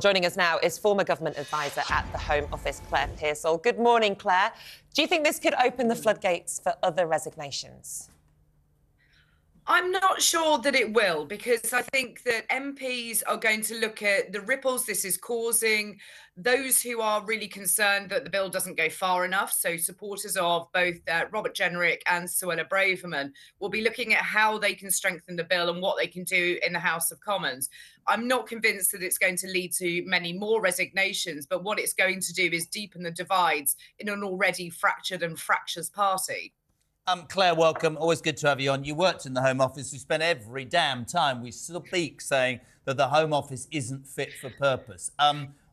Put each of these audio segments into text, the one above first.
Joining us now is former government advisor at the Home Office, Claire Pearsall. Good morning, Claire. Do you think this could open the floodgates for other resignations? I'm not sure that it will, because I think that MPs are going to look at the ripples this is causing, those who are really concerned that the bill doesn't go far enough. So supporters of both Robert Jenrick and Suella Braverman will be looking at how they can strengthen the bill and what they can do in the House of Commons. I'm not convinced that it's going to lead to many more resignations, but what it's going to do is deepen the divides in an already fractured and fractious party. Claire, welcome. Always good to have you on. You worked in the Home Office. We spent every damn time we speak saying that the Home Office isn't fit for purpose.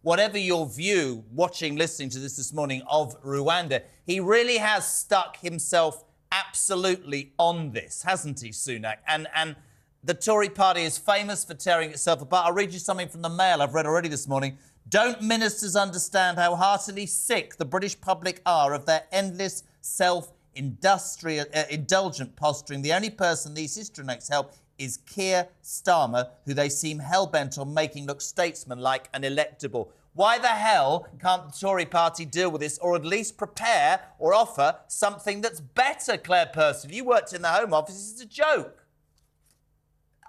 Whatever your view, listening to this morning, of Rwanda, he really has stuck himself absolutely on this, hasn't he, Sunak? And the Tory party is famous for tearing itself apart. I'll read you something from the Mail I've read already this morning. Don't ministers understand how heartily sick the British public are of their endless indulgent posturing? The only person these histrionics help is Keir Starmer, who they seem hell-bent on making look statesmanlike and electable. Why the hell can't the Tory party deal with this, or at least prepare or offer something that's better, Claire Pearsall? You worked in the Home Office. It's a joke.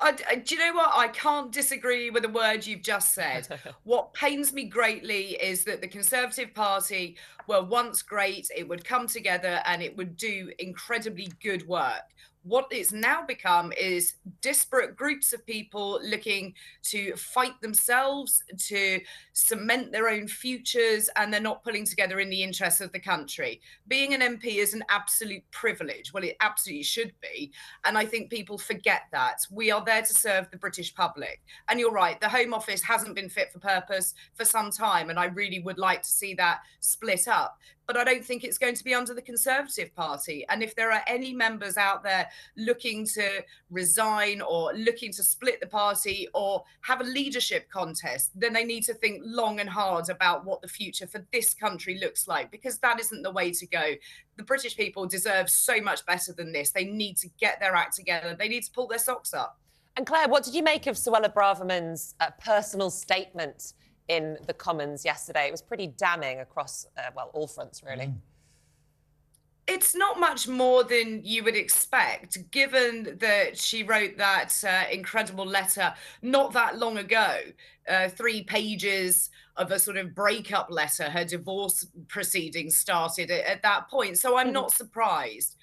Do you know what? I can't disagree with the word you've just said. What pains me greatly is that the Conservative Party were once great. It would come together and it would do incredibly good work. What it's now become is disparate groups of people looking to fight themselves, to cement their own futures, and they're not pulling together in the interests of the country. Being an MP is an absolute privilege. Well, it absolutely should be. And I think people forget that. We are there to serve the British public. And you're right, the Home Office hasn't been fit for purpose for some time, and I really would like to see that split up. But I don't think it's going to be under the Conservative Party. And if there are any members out there looking to resign or looking to split the party or have a leadership contest, then they need to think long and hard about what the future for this country looks like, because that isn't the way to go. The British people deserve so much better than this. They need to get their act together. They need to pull their socks up. And Claire, what did you make of Suella Braverman's personal statement in the Commons yesterday? It was pretty damning across, all fronts, really. It's not much more than you would expect, given that she wrote that incredible letter not that long ago, 3 pages of a sort of breakup letter. Her divorce proceedings started at that point. So I'm not surprised.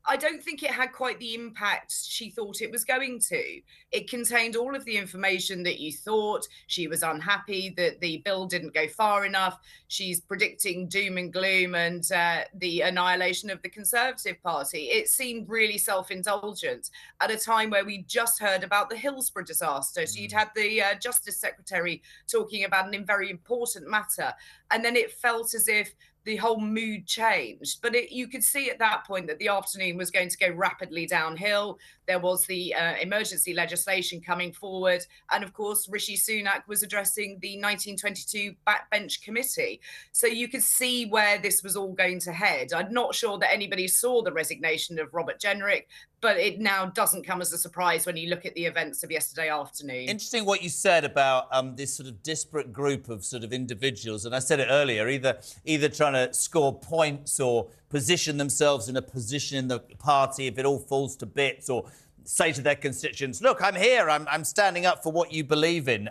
I don't think it had quite the impact she thought it was going to. It contained all of the information that you thought. She was unhappy that the bill didn't go far enough. She's predicting doom and gloom and the annihilation of the Conservative Party. It seemed really self-indulgent at a time where we just heard about the Hillsborough disaster. So you'd had the Justice Secretary talking about a very important matter. And then it felt as if the whole mood changed. But you could see at that point that the afternoon was going to go rapidly downhill. There was the emergency legislation coming forward. And of course, Rishi Sunak was addressing the 1922 backbench committee. So you could see where this was all going to head. I'm not sure that anybody saw the resignation of Robert Jenrick, but it now doesn't come as a surprise when you look at the events of yesterday afternoon. Interesting what you said about this sort of disparate group of sort of individuals. And I said it earlier, either trying to score points or position themselves in a position in the party if it all falls to bits, or say to their constituents, look, I'm here, I'm standing up for what you believe in.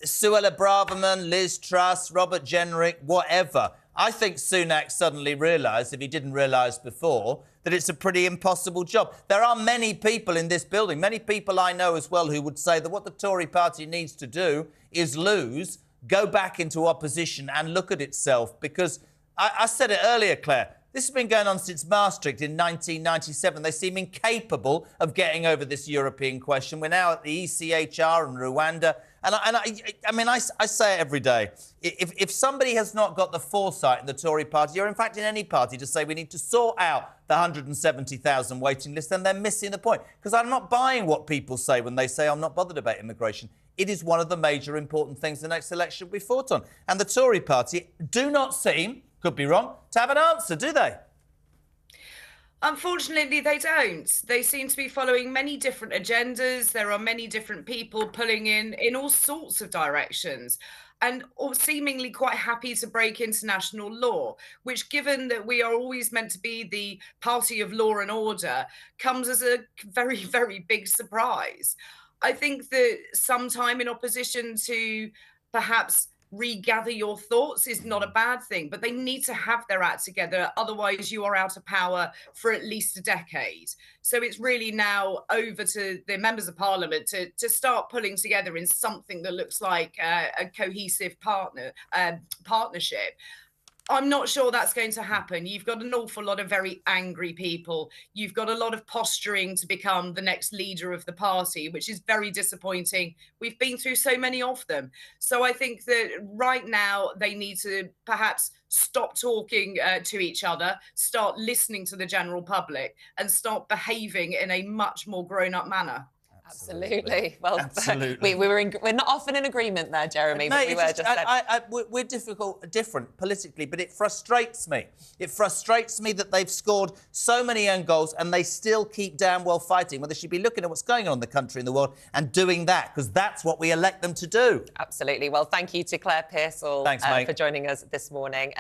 Suella Braverman, Liz Truss, Robert Jenrick, whatever. I think Sunak suddenly realised, if he didn't realise before, that it's a pretty impossible job. There are many people in this building, many people I know as well, who would say that what the Tory party needs to do is lose, go back into opposition and look at itself. Because I said it earlier, Claire, this has been going on since Maastricht in 1997. They seem incapable of getting over this European question. We're now at the ECHR and Rwanda. And I say it every day. If somebody has not got the foresight in the Tory party, or in fact in any party, to say we need to sort out the 170,000 waiting list, then they're missing the point. Because I'm not buying what people say when they say I'm not bothered about immigration. It is one of the major important things the next election will be fought on. And the Tory party do not seem, could be wrong, to have an answer, do they? Unfortunately, they don't. They seem to be following many different agendas. There are many different people pulling in all sorts of directions and all seemingly quite happy to break international law, which, given that we are always meant to be the party of law and order, comes as a very, very big surprise. I think that sometime in opposition to perhaps regather your thoughts is not a bad thing, but they need to have their act together. Otherwise, you are out of power for at least a decade. So it's really now over to the members of parliament to start pulling together in something that looks like a cohesive partnership. I'm not sure that's going to happen. You've got an awful lot of very angry people. You've got a lot of posturing to become the next leader of the party, which is very disappointing. We've been through so many of them. So I think that right now they need to perhaps stop talking to each other, start listening to the general public, and start behaving in a much more grown-up manner. Absolutely. Well, Absolutely. we're not often in agreement there, Jeremy, but we were just we're different politically, but it frustrates me. It frustrates me that they've scored so many own goals and they still keep damn well fighting. Well, they should be looking at what's going on in the country and the world and doing that, because that's what we elect them to do. Absolutely. Well, thank you to Claire Pearsall Thanks, mate. for joining us this morning.